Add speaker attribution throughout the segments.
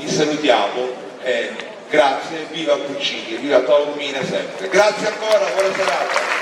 Speaker 1: vi salutiamo, grazie, viva Puccini, viva Taormina sempre. Grazie ancora, buona serata.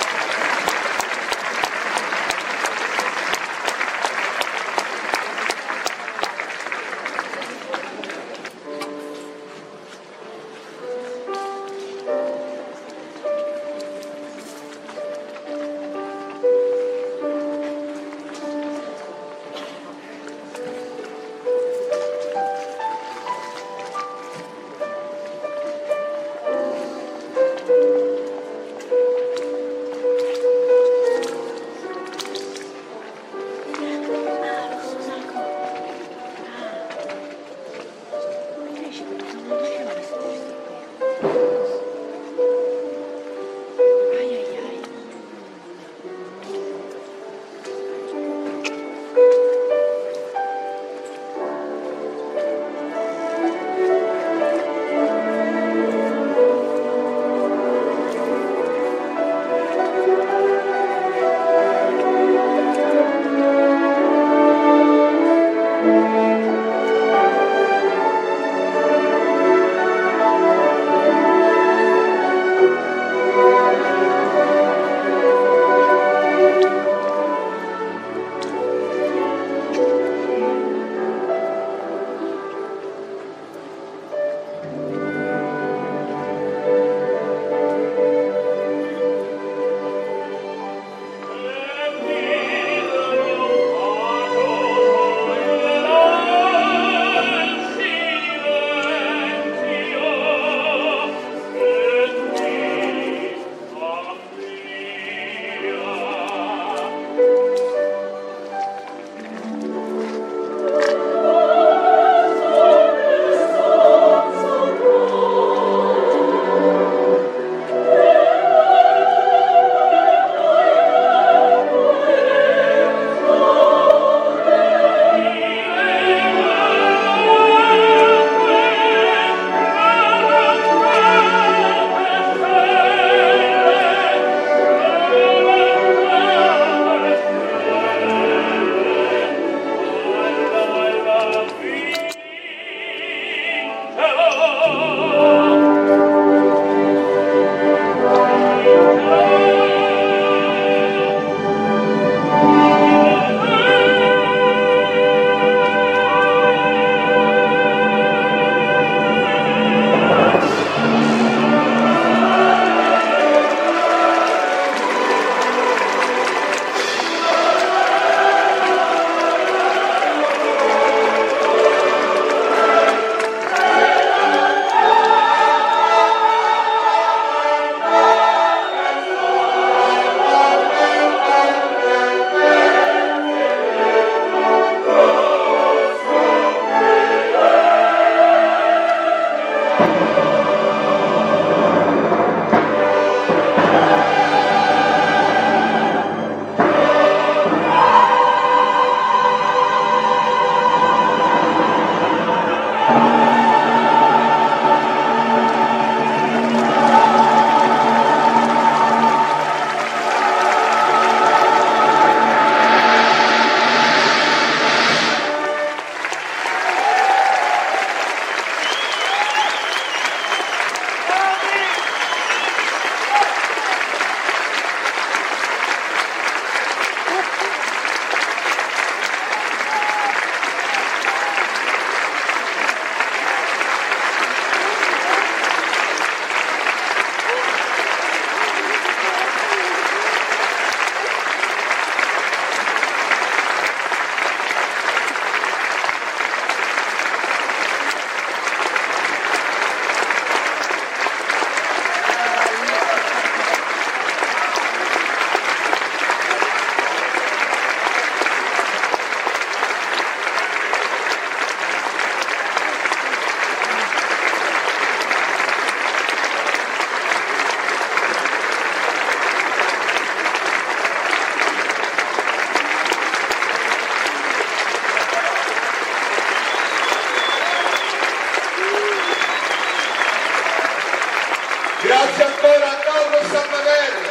Speaker 1: Grazie ancora a Carlo Sampavelli,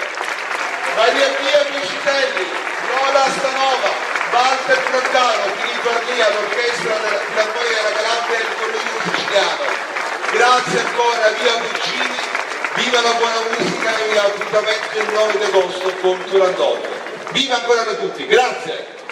Speaker 1: Maria Pia Piscitelli, Lola Stanova, Walter Frontano, Filippo Arnia, l'orchestra della Filarmonia della Calabria e il Collegio Siciliano. Grazie ancora, viva Puccini, viva la buona musica e vi appuntamento il 9 agosto con Turandot. Viva ancora per tutti, grazie!